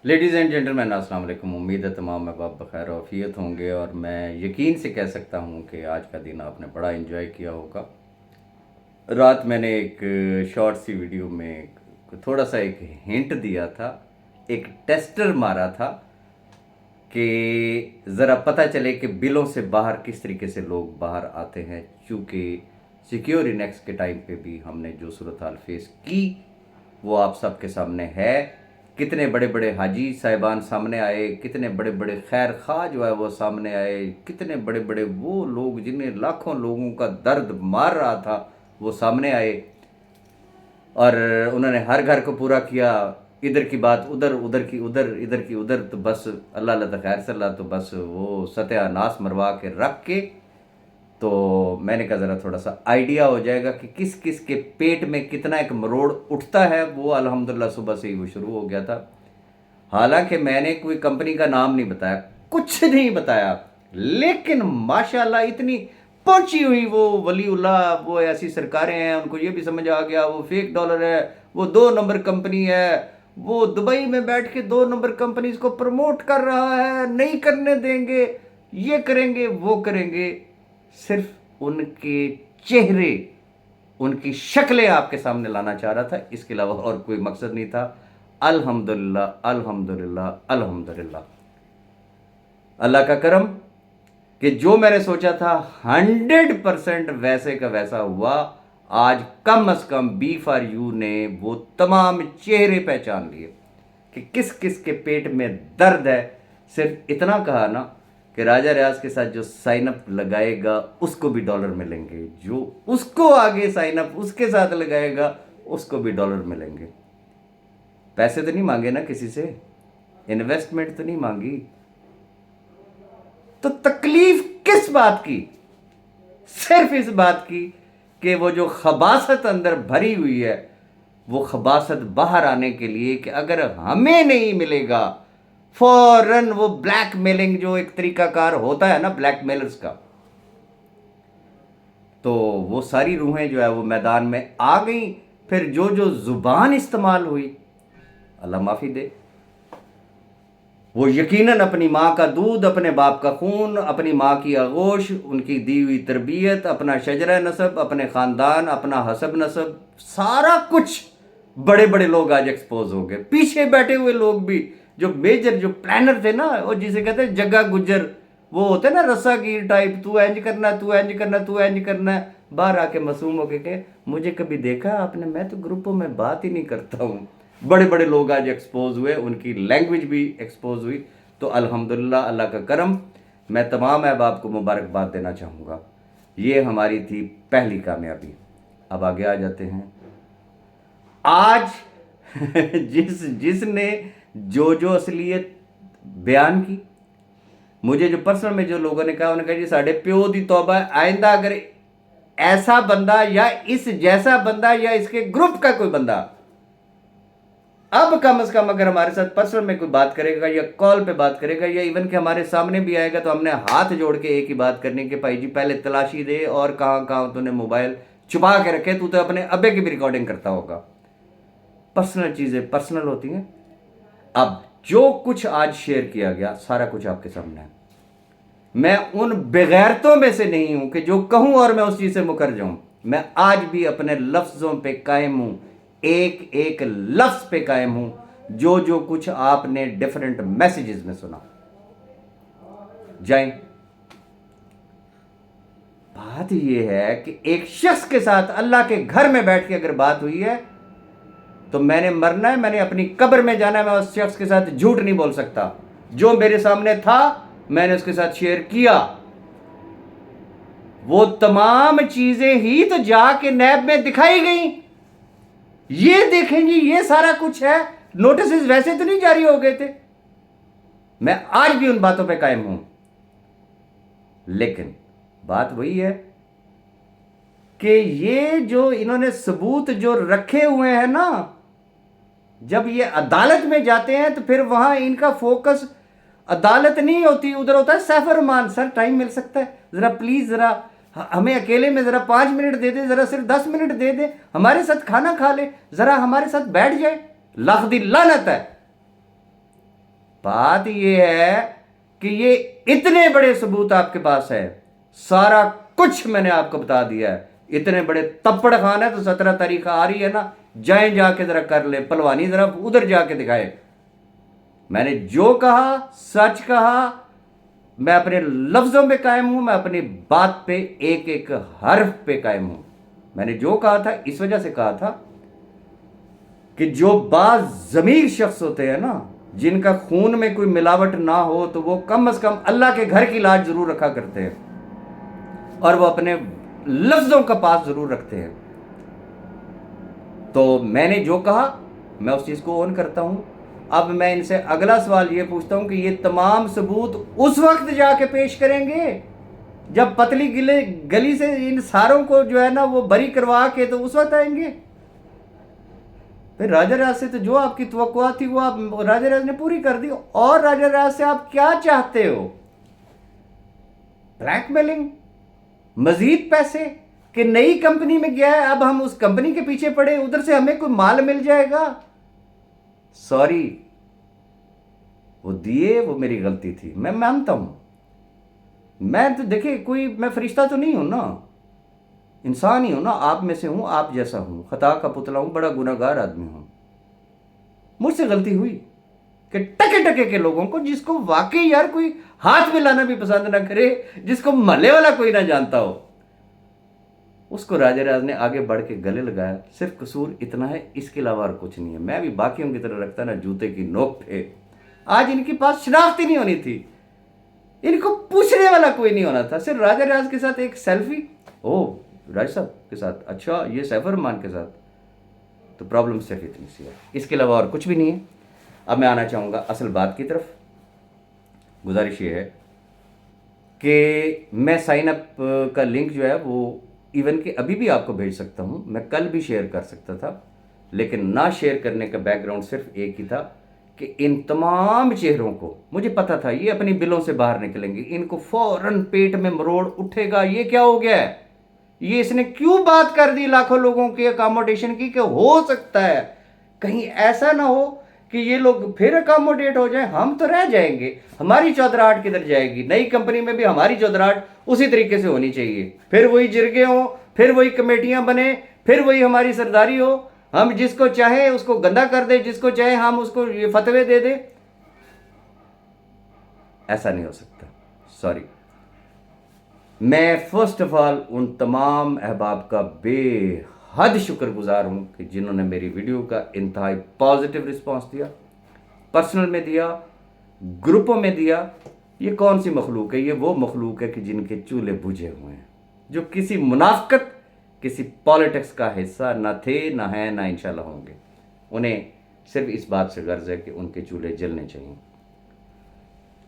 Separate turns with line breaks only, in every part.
Ladies and gentleman अस्सलाम वालेकुम। उम्मीद है तमाम अहबाब बखैर आफियत होंगे और मैं यकीन से कह सकता हूँ कि आज का दिन आपने बड़ा एंजॉय किया होगा। रात मैंने एक शॉर्ट सी वीडियो में थोड़ा सा एक हिंट दिया था, एक टेस्टर मारा था कि ज़रा पता चले कि बिलों से बाहर किस तरीके से लोग बाहर आते हैं। चूँकि सिक्योर इनेक्स के टाइम पे भी हमने जो सूरत हाल फेस की वो आप सबके सामने है। कितने बड़े बड़े हाजी साहिबान सामने आए, कितने बड़े बड़े खैर खा जो है वो सामने आए, कितने बड़े बड़े वो लोग जिन्हें लाखों लोगों का दर्द मार रहा था वो सामने आए और उन्होंने हर घर को पूरा किया। इधर की बात उधर, उधर की उधर, इधर की उधर, तो बस अल्लाह अल्लाह खैर सल्ला, तो बस वो सत्यानाश मरवा के रख के। तो मैंने कहा ज़रा थोड़ा सा आइडिया हो जाएगा कि किस किस के पेट में कितना एक मरोड़ उठता है। वो अल्हम्दुलिल्लाह सुबह से ही वो शुरू हो गया था। हालांकि मैंने कोई कंपनी का नाम नहीं बताया, कुछ नहीं बताया, लेकिन माशाल्लाह इतनी पहुंची हुई वो वलीउल्लाह, वो ऐसी सरकारें हैं, उनको ये भी समझ आ गया वो फेक डॉलर है, वो 2 नंबर कंपनी है, वो दुबई में बैठ के 2 नंबर कंपनीज को प्रमोट कर रहा है, नहीं करने देंगे, ये करेंगे वो करेंगे। सिर्फ उनके चेहरे, उनकी शक्लें आपके सामने लाना चाह रहा था, इसके अलावा और कोई मकसद नहीं था। अल्हम्दुलिल्लाह अल्हम्दुलिल्लाह अल्हम्दुलिल्लाह, अल्लाह का करम कि जो मैंने सोचा था 100% वैसे का वैसा हुआ। आज कम से कम बी फॉर यू ने वो तमाम चेहरे पहचान लिए कि किस किस के पेट में दर्द है। सिर्फ इतना कहा ना कि राजा रियाज के साथ जो साइन अप लगाएगा उसको भी डॉलर मिलेंगे, जो उसको आगे साइन अप उसके साथ लगाएगा उसको भी डॉलर मिलेंगे। पैसे तो नहीं मांगे ना किसी से, इन्वेस्टमेंट तो नहीं मांगी, तो तकलीफ किस बात की? सिर्फ इस बात की कि वो जो खबासत अंदर भरी हुई है वो खबासत बाहर आने के लिए कि अगर हमें नहीं मिलेगा, फौरन वो ब्लैक मेलिंग जो एक तरीकाकार होता है ना ब्लैक मेलर्स का, तो वो सारी रूहें जो है वो मैदान में आ गई। फिर जो जो जुबान इस्तेमाल हुई, अल्लाह माफ़ी दे, वो यकीनन अपनी माँ का दूध, अपने बाप का खून, अपनी माँ की आगोश, उनकी दी हुई तरबियत, अपना शजरा नसब, अपने ख़ानदान, अपना हसब नसब, सारा कुछ बड़े बड़े लोग आज एक्सपोज हो गए। पीछे बैठे हुए लोग भी जो मेजर जो प्लानर थे ना, वो जिसे कहते हैं जग्गा गुज्जर, वो होते ना रस्सागीर टाइप, तू एंज करना, तू एंज करना, तू एंज करना, बाहर आके मासूम होके कहे मुझे कभी देखा आपने, मैं तो ग्रुपों में बात ही नहीं करता हूँ। बड़े बड़े लोग आज एक्सपोज हुए, उनकी लैंग्वेज भी एक्सपोज हुई। तो अल्हम्दुलिल्लाह, अल्लाह का करम। मैं तमाम अहबाब को मुबारकबाद देना चाहूँगा। ये हमारी थी पहली कामयाबी। अब आगे आ जाते हैं। आज जिसने जो असलियत बयान की, मुझे जो पर्सनल में जो लोगों ने कहा, उन्होंने कहा जी साढ़े प्यो दी तौबा, आइंदा अगर ऐसा बंदा या इस जैसा बंदा या इसके ग्रुप का कोई बंदा अब कम से कम अगर हमारे साथ पर्सनल में कोई बात करेगा या कॉल पे बात करेगा या इवन के हमारे सामने भी आएगा, तो हमने हाथ जोड़ के एक ही बात करनी कि भाई जी पहले तलाशी दे, और कहाँ कहाँ तूने मोबाइल छुपा के रखे, तू तो अपने अब्बे की भी रिकॉर्डिंग करता होगा। पर्सनल चीज़ें पर्सनल होती हैं। अब जो कुछ आज शेयर किया गया सारा कुछ आपके सामने है। मैं उन बेगैरतों में से नहीं हूं कि जो कहूं और मैं उस चीज़ से मुकर जाऊं। मैं आज भी अपने लफ्ज़ों पे कायम हूं, एक एक लफ्ज़ पे कायम हूं। जो जो कुछ आपने डिफरेंट मैसेजेस में सुना, जाएं। बात यह है कि एक शख्स के साथ अल्लाह के घर में बैठ के अगर बात हुई है तो मैंने मरना है, मैंने अपनी कब्र में जाना है। मैं उस शख्स के साथ झूठ नहीं बोल सकता। जो मेरे सामने था मैंने उसके साथ शेयर किया। वो तमाम चीजें ही तो जाके नैब में दिखाई गई। ये देखेंगे, ये सारा कुछ है। नोटिस वैसे तो नहीं जारी हो गए थे। मैं आज भी उन बातों पे कायम हूं, लेकिन बात वही है कि ये जो इन्होंने सबूत जो रखे हुए हैं ना, जब ये अदालत में जाते हैं तो फिर वहां इनका फोकस अदालत नहीं होती, उधर होता है सैफ रहमान। सर टाइम मिल सकता है जरा प्लीज, जरा हमें अकेले में जरा 5 मिनट दे दे, जरा सिर्फ 10 मिनट दे दे, हमारे साथ खाना खा ले, जरा हमारे साथ बैठ जाए। लाख दी लानत है। बात ये है कि ये इतने बड़े सबूत आपके पास है, सारा कुछ मैंने आपको बता दिया है, इतने बड़े तप्पड़ खान है, तो 17 तारीख आ रही है ना, जाए जाके जरा कर ले पलवानी, जरा उधर जाके दिखाए। मैंने जो कहा सच कहा, मैं अपने लफ्जों पे कायम हूं, मैं अपनी बात पे एक एक हर्फ पे कायम हूं। मैंने जो कहा था इस वजह से कहा था कि जो बाज ज़मीर शख्स होते हैं ना, जिनका खून में कोई मिलावट ना हो, तो वो कम से कम अल्लाह के घर की लाज जरूर रखा करते हैं और वो अपने लफ्जों का पास जरूर रखते हैं। तो मैंने जो कहा मैं उस चीज को ऑन करता हूं। अब मैं इनसे अगला सवाल ये पूछता हूं कि ये तमाम सबूत उस वक्त जाके पेश करेंगे जब पतली गली से इन सारों को जो है ना वो बरी करवा के, तो उस वक्त आएंगे। फिर राजा राज से तो जो आपकी तवक्कुआ थी वो आप राजा राज ने पूरी कर दी, और राजा राज से आप क्या चाहते हो? ब्लैकमेलिंग, मजीद पैसे, कि नई कंपनी में गया है, अब हम उस कंपनी के पीछे पड़े, उधर से हमें कोई माल मिल जाएगा। सॉरी, वो दिए, वो मेरी गलती थी, मैं मानता हूं। मैं तो देखिए कोई, मैं फरिश्ता तो नहीं हूं ना, इंसान ही हूं ना, आप में से हूं, आप जैसा हूं, खता का पुतला हूं, बड़ा गुनाहगार आदमी हूं। मुझसे गलती हुई कि टके टके के लोगों को, जिसको वाकई यार कोई हाथ में लाना भी पसंद ना करे, जिसको महल्ले वाला कोई ना जानता हो, उसको राजा राज ने आगे बढ़ के गले लगाया। सिर्फ कसूर इतना है, इसके अलावा और कुछ नहीं है। मैं भी बाकियों की तरह रखता ना जूते की नोक पे। आज इनके पास शनाख्त ही नहीं होनी थी, इनको पूछने वाला कोई नहीं होना था। सिर्फ राजा राज के साथ एक सेल्फी, ओ राज साहब के साथ, अच्छा ये सैफर रहमान के साथ, तो प्रॉब्लम सिर्फ इतनी सी है, इसके अलावा और कुछ भी नहीं है। अब मैं आना चाहूँगा असल बात की तरफ। गुजारिश ये है कि मैं साइन अप का लिंक जो है वो इवन कि अभी भी आपको भेज सकता हूँ, मैं कल भी शेयर कर सकता था, लेकिन ना शेयर करने का बैकग्राउंड सिर्फ एक ही था कि इन तमाम चेहरों को मुझे पता था ये अपनी बिलों से बाहर निकलेंगे, इनको फौरन पेट में मरोड़ उठेगा, ये क्या हो गया है, ये इसने क्यों बात कर दी लाखों लोगों की अकोमोडेशन की, कि हो सकता है कहीं ऐसा ना हो कि ये लोग फिर अकोमोडेट हो जाए, हम तो रह जाएंगे, हमारी चौधराहट किधर जाएगी? नई कंपनी में भी हमारी चौधराहट उसी तरीके से होनी चाहिए, फिर वही जिरगे हो, फिर वही कमेटियां बने, फिर वही हमारी सरदारी हो, हम जिसको चाहे उसको गंदा कर दे, जिसको चाहे हम उसको ये फतवे दे दे। ऐसा नहीं हो सकता। सॉरी, मैं फर्स्ट ऑफ ऑल उन तमाम अहबाब का बेहद शुक्रगुजार हूं कि जिन्होंने मेरी वीडियो का इंतहाई पॉजिटिव रिस्पांस दिया, पर्सनल में दिया, ग्रुपों में दिया। ये कौन सी मखलूक है? ये वो मखलूक है कि जिनके चूल्हे बुझे हुए हैं, जो किसी मुनाफिकत, किसी पॉलिटिक्स का हिस्सा ना थे, ना है, ना इंशाल्लाह होंगे। उन्हें सिर्फ इस बात से गर्ज है कि उनके चूल्हे जलने चाहिए।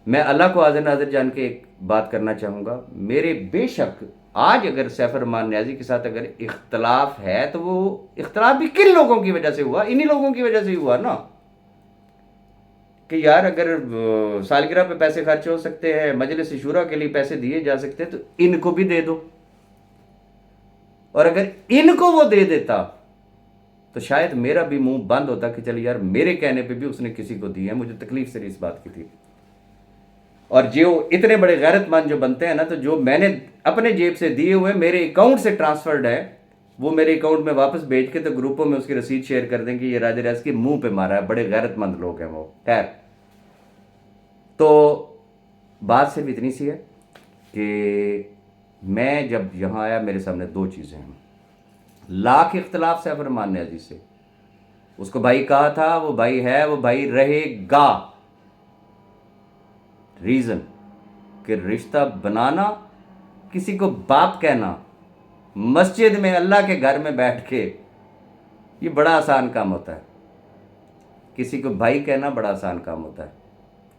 मैं अल्लाह को हाज़िर नाज़िर जान के एक बात करना चाहूँगा, मेरे बेशक आज अगर सैफर रहमान न्याज़ी के साथ अगर इख्तलाफ है, तो वो इख्तलाफ भी किन लोगों की वजह से हुआ? इन्हीं लोगों की वजह से हुआ ना, कि यार अगर सालगिरह पे पैसे खर्च हो सकते हैं, मजलिस शूरा के लिए पैसे दिए जा सकते हैं, तो इनको भी दे दो। और अगर इनको वो दे देता तो शायद मेरा भी मुंह बंद होता कि चल यार मेरे कहने पे भी उसने किसी को दी है, मुझे तकलीफ से इस बात की थी। और जो इतने बड़े गैरतमंद जो बनते हैं ना, तो जो मैंने अपने जेब से दिए हुए मेरे अकाउंट से ट्रांसफर्ड है, वो मेरे अकाउंट में वापस भेज के तो ग्रुपों में उसकी रसीद शेयर कर दें कि ये राजा राज के मुंह पे मारा है। बड़े गैरतमंद लोग हैं वो। खैर, तो बात सिर्फ इतनी सी है कि मैं जब यहाँ आया मेरे सामने दो चीज़ें हैं। लाख इख्तलाफ सैफर रहमान न्याज़ी से, उसको भाई कहा था, वो भाई है, वो भाई रहेगा। रीज़न कि रिश्ता बनाना, किसी को बाप कहना मस्जिद में अल्लाह के घर में बैठ के, ये बड़ा आसान काम होता है। किसी को भाई कहना बड़ा आसान काम होता है,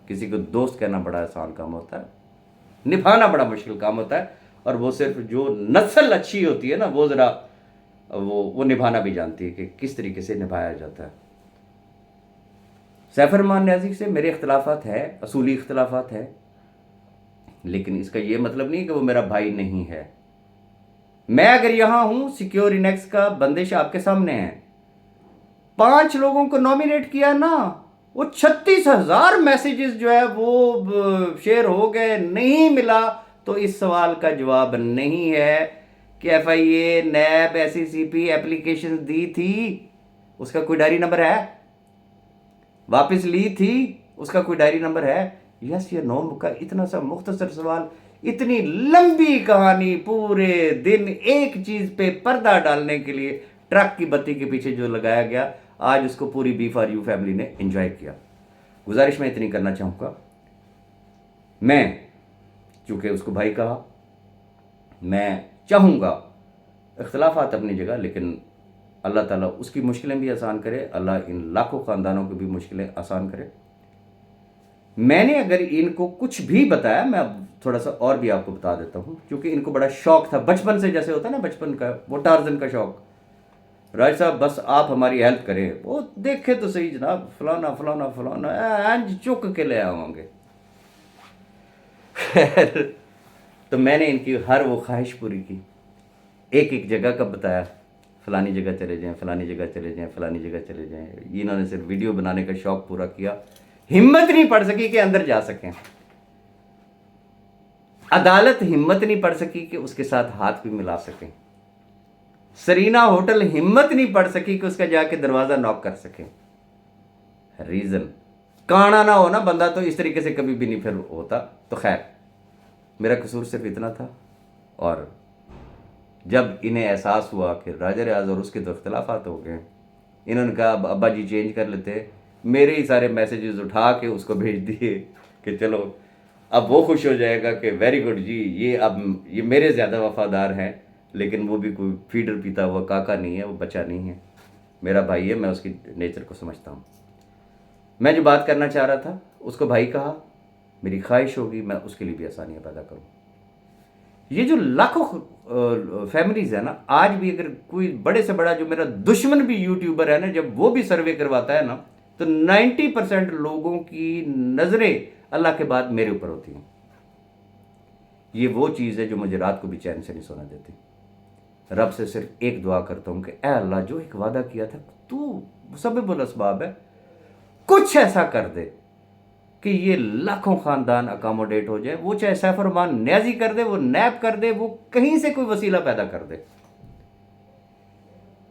किसी को दोस्त कहना बड़ा आसान काम होता है, निभाना बड़ा मुश्किल काम होता है। और वो सिर्फ जो नस्ल अच्छी होती है ना, वो ज़रा वो निभाना भी जानती है कि किस तरीके से निभाया जाता है। सैफर रहमान न्याज़ी से मेरे इख्तलाफात है, असूली इख्तलाफात है, लेकिन इसका ये मतलब नहीं कि वो मेरा भाई नहीं है। मैं अगर यहाँ हूँ, सिक्योर इनेक्स का बंदिश आपके सामने है, 5 लोगों को नॉमिनेट किया ना, वो 36,000 मैसेजेस जो है वो शेयर हो गए, नहीं मिला। तो इस सवाल का जवाब नहीं है कि FIA, NAB, SECP एप्लीकेशन दी थी, उसका कोई डायरी नंबर है? वापस ली थी, उसका कोई डायरी नंबर है? यस या नो का इतना सा मुख्तसर सवाल, इतनी लंबी कहानी, पूरे दिन एक चीज पे पर्दा डालने के लिए ट्रक की बत्ती के पीछे जो लगाया गया, आज उसको पूरी B4U फैमिली ने एंजॉय किया। गुजारिश मैं इतनी करना चाहूँगा, मैं चूँकि उसको भाई कहा, मैं चाहूँगा इख्तलाफात अपनी जगह, लेकिन अल्लाह ताला उसकी मुश्किलें भी आसान करे, अल्लाह इन लाखों ख़ानदानों की भी मुश्किलें आसान करे। मैंने अगर इनको कुछ भी बताया, मैं अब थोड़ा सा और भी आपको बता देता हूँ, क्योंकि इनको बड़ा शौक था बचपन से, जैसे होता है ना बचपन का, वो टार्जन का शौक। राज साहब बस आप हमारी हेल्प करें, वो देखे तो सही जनाब, फलाना फलाना फलाना एंज चुक के ले आवांगे। तो मैंने इनकी हर वो ख्वाहिश पूरी की, एक एक जगह का बताया, फलानी जगह चले जाएं, फलानी जगह चले जाएं, फलानी जगह चले जाएं। इन्होंने सिर्फ वीडियो बनाने का शौक पूरा किया, हिम्मत नहीं पड़ सकी कि अंदर जा सकें। अदालत हिम्मत नहीं पड़ सकी कि उसके साथ हाथ भी मिला सकें। सरीना होटल हिम्मत नहीं पड़ सकी कि उसका जाके दरवाजा नॉक कर सके। रीजन काना ना हो ना बंदा, तो इस तरीके से कभी भी नहीं फिर होता। तो खैर, मेरा कसूर सिर्फ इतना था। और जब इन्हें एहसास हुआ कि राजा रियाज और उसके तो इख्तलाफात हो गए, इन्होंने कहा अब अब्बा जी चेंज कर लेते। मेरे ही सारे मैसेजेस उठा के उसको भेज दिए कि चलो अब वो खुश हो जाएगा कि वेरी गुड जी, ये मेरे ज़्यादा वफादार हैं। लेकिन वो भी कोई फीडर पीता हुआ काका नहीं है, वो बच्चा नहीं है, मेरा भाई है, मैं उसकी नेचर को समझता हूँ। मैं जो बात करना चाह रहा था उसको भाई कहा, मेरी ख्वाहिश होगी मैं उसके लिए भी आसानियाँ पैदा करूँ। ये जो लाखों फैमिलीज है ना, आज भी अगर कोई बड़े से बड़ा जो मेरा दुश्मन भी यूट्यूबर है ना, जब वो भी सर्वे करवाता है ना, तो 90% लोगों की नज़रें अल्लाह के बाद मेरे ऊपर होती हैं। ये वो चीज़ है जो मुझे रात को भी चैन से नहीं सोना देती। रब से सिर्फ एक दुआ करता हूँ कि ऐ अल्लाह, जो एक वादा किया था तू सबबुल असबाब है, कुछ ऐसा कर दे कि ये लाखों खानदान अकोमोडेट हो जाए। वो चाहे सैफ रहमान न्याजी कर दे, वो नैब कर दे, वो कहीं से कोई वसीला पैदा कर दे।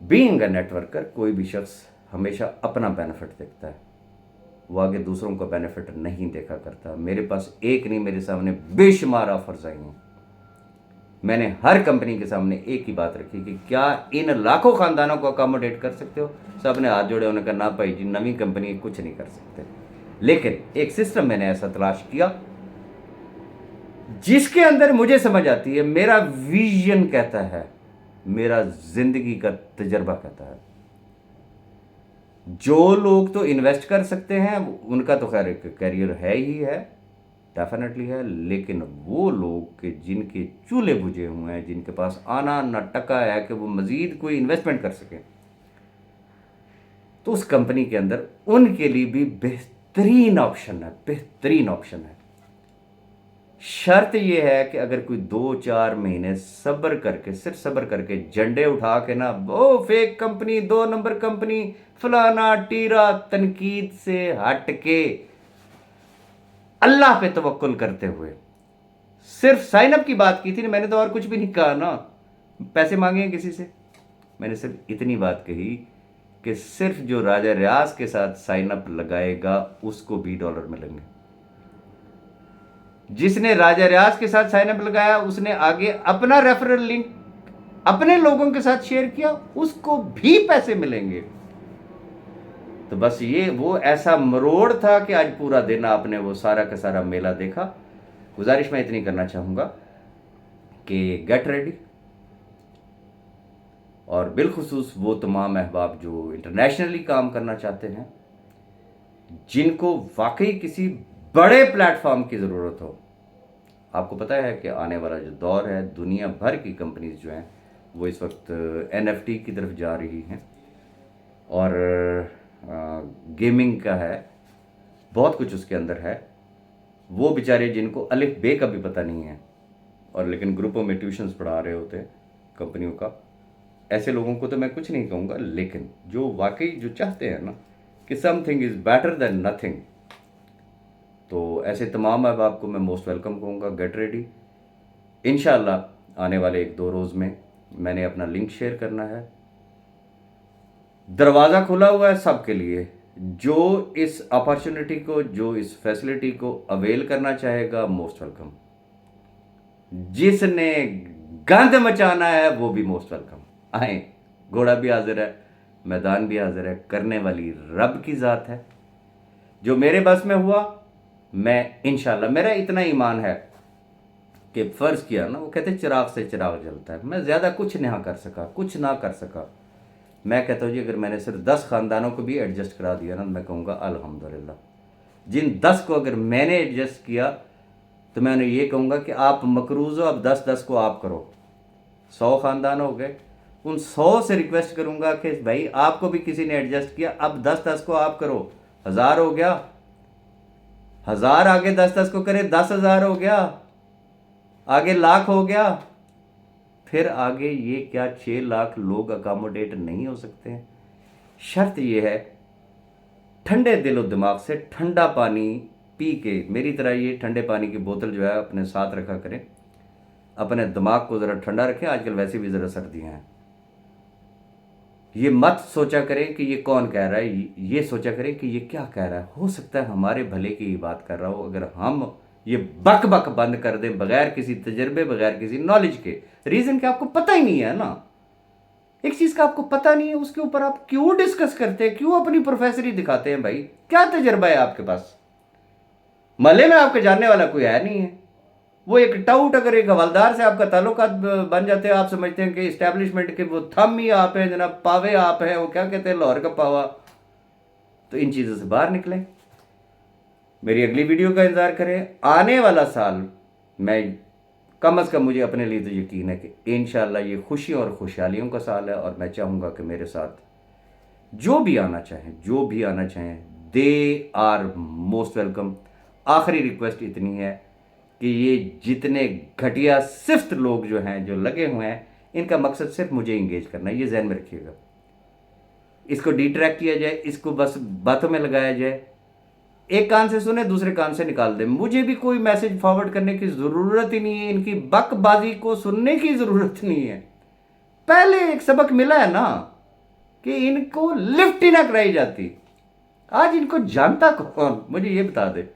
बीइंग अ नेटवर्कर, कोई भी शख्स हमेशा अपना बेनिफिट देखता है, वो आगे दूसरों का बेनिफिट नहीं देखा करता। मेरे पास एक नहीं, मेरे सामने बेशुमार ऑफर्स आई हैं। मैंने हर कंपनी के सामने एक ही बात रखी कि क्या इन लाखों खानदानों को अकोमोडेट कर सकते हो? सब ने हाथ जोड़े, उन्होंने कहा ना भाई जी, नवी कंपनी कुछ नहीं कर सकते। लेकिन एक सिस्टम मैंने ऐसा तलाश किया जिसके अंदर मुझे समझ आती है, मेरा विजन कहता है, मेरा जिंदगी का तजर्बा कहता है, जो लोग तो इन्वेस्ट कर सकते हैं उनका तो खैर एक कैरियर है ही है, डेफिनेटली है। लेकिन वो लोग के जिनके चूल्हे बुझे हुए हैं, जिनके पास आना ना टका है कि वो मजीद कोई इन्वेस्टमेंट कर सकें, तो उस कंपनी के अंदर उनके लिए भी बेहतरीन ऑप्शन है, बेहतरीन ऑप्शन है। शर्त यह है कि अगर कोई 2-4 महीने सब्र करके, सिर्फ सब्र करके, झंडे उठा के ना, वो फेक कंपनी, 2 नंबर कंपनी, फलाना टीरा, तनकीद से हट के अल्लाह पे तवक्कुल करते हुए, सिर्फ साइन अप की बात की थी ना, मैंने तो और कुछ भी नहीं कहा ना, पैसे मांगे किसी से। मैंने सिर्फ इतनी बात कही कि सिर्फ जो राजा रियाज के साथ साइन अप लगाएगा उसको $20 मिलेंगे। जिसने राजा रियाज के साथ साइन अप लगाया, उसने आगे अपना रेफरल लिंक अपने लोगों के साथ शेयर किया, उसको भी पैसे मिलेंगे। तो बस ये वो ऐसा मरोड़ था कि आज पूरा दिन आपने वो सारा का सारा मेला देखा। गुजारिश मैं इतनी करना चाहूँगा कि गेट रेडी, और बिलखुसूस वो तमाम अहबाब जो इंटरनेशनली काम करना चाहते हैं, जिनको वाकई किसी बड़े प्लेटफॉर्म की ज़रूरत हो। आपको पता है कि आने वाला जो दौर है, दुनिया भर की कंपनीज जो हैं वो इस वक्त NFT की तरफ जा रही हैं, और गेमिंग का है, बहुत कुछ उसके अंदर है। वो बेचारे जिनको अलिफ बे का भी पता नहीं है, और लेकिन ग्रुपों में ट्यूशन्स पढ़ा रहे होते हैं कंपनियों का, ऐसे लोगों को तो मैं कुछ नहीं कहूँगा। लेकिन जो वाकई जो चाहते हैं ना कि something is better than nothing. तो ऐसे तमाम अहबाब को मैं मोस्ट वेलकम कहूँगा। गेट रेडी, इंशाल्लाह आने वाले 1-2 रोज़ में मैंने अपना लिंक शेयर करना है। दरवाज़ा खुला हुआ है सबके लिए, जो इस अपॉर्चुनिटी को, जो इस फैसिलिटी को अवेल करना चाहेगा, मोस्ट वेलकम। जिसने गंद मचाना है वो भी मोस्ट वेलकम। आए, घोड़ा भी हाजिर है, मैदान भी हाजिर है, करने वाली रब की ज़ात है। जो मेरे बस में हुआ, मैं इंशाल्लाह, मेरा इतना ईमान है कि फ़र्ज़ किया ना, वो कहते चिराग से चिराग जलता है। मैं ज़्यादा कुछ नहीं कर सका, कुछ ना कर सका। मैं कहता हूँ जी, अगर मैंने सिर्फ 10 ख़ानदानों को भी एडजस्ट करा दिया ना, मैं कहूँगा अल्हम्दुलिल्लाह। जिन 10 को अगर मैंने एडजस्ट किया तो मैं उन्हें ये कहूँगा कि आप मकरूज़ हो, अब 10-10 को आप करो। 100 ख़ानदान हो गए, उन 100 से रिक्वेस्ट करूँगा कि भाई आपको भी किसी ने एडजस्ट किया, अब 10-10 को आप करो। 1000 हो गया, 1000 आगे 10-10 को करे, 10,000 हो गया, आगे लाख हो गया, फिर आगे ये क्या 6 लाख लोग अकामोडेट नहीं हो सकते हैं? शर्त ये है, ठंडे दिलो दिमाग से ठंडा पानी पी के, मेरी तरह ये ठंडे पानी की बोतल जो है अपने साथ रखा करें, अपने दिमाग को ज़रा ठंडा रखें। आजकल वैसे भी ज़रा सर्दियाँ हैं। ये मत सोचा करें कि ये कौन कह रहा है, ये सोचा करें कि ये क्या कह रहा है। हो सकता है हमारे भले की ही बात कर रहा हो। अगर हम ये बक बक बंद कर दें बगैर किसी तजर्बे, बगैर किसी नॉलेज के, रीज़न कि आपको पता ही नहीं है ना, एक चीज़ का आपको पता नहीं है, उसके ऊपर आप क्यों डिस्कस करते हैं, क्यों अपनी प्रोफेसरी दिखाते हैं? भाई क्या तजर्बा है आपके पास? महल्ले में आपके जानने वाला कोई है नहीं है। वो एक टाउट, अगर एक हवलदार से आपका ताल्लुकात बन जाते हैं, आप समझते हैं कि इस्टेब्लिशमेंट के वो थम ही आप हैं जनाब, पावे आप हैं, वो क्या कहते हैं, लाहौर का पावा। तो इन चीज़ों से बाहर निकलें। मेरी अगली वीडियो का इंतज़ार करें। आने वाला साल मैं कम अज़ कम, मुझे अपने लिए तो यकीन है कि इंशाअल्लाह ये खुशियों और खुशहालियों का साल है। और मैं चाहूँगा कि मेरे साथ जो भी आना चाहें, जो भी आना चाहें, दे आर मोस्ट वेलकम। आखिरी रिक्वेस्ट इतनी है कि ये जितने घटिया सिफ्त लोग जो हैं, जो लगे हुए हैं, इनका मकसद सिर्फ मुझे इंगेज करना है, ये जहन में रखिएगा। इसको डिट्रैक्ट किया जाए, इसको बस बातों में लगाया जाए, एक कान से सुने दूसरे कान से निकाल दे। मुझे भी कोई मैसेज फॉरवर्ड करने की ज़रूरत ही नहीं है, इनकी बकबाजी को सुनने की ज़रूरत नहीं है। पहले एक सबक मिला है ना कि इनको लिफ्ट ही ना कराई जाती, आज इनको जानता कौन, मुझे ये बता दे।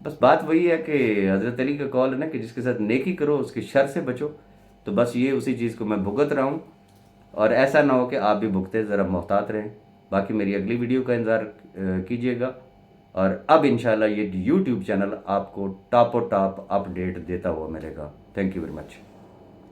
बस बात वही है कि हज़रत अली का कॉल है ना कि जिसके साथ नेकी करो उसकी शर से बचो। तो बस ये उसी चीज़ को मैं भुगत रहा हूँ, और ऐसा ना हो कि आप भी भुगते, ज़रा मोहतात रहें। बाकी मेरी अगली वीडियो का इंतज़ार कीजिएगा। और अब इंशाल्लाह ये यूट्यूब चैनल आपको टॉप अपडेट देता हुआ मिलेगा। Thank you very much.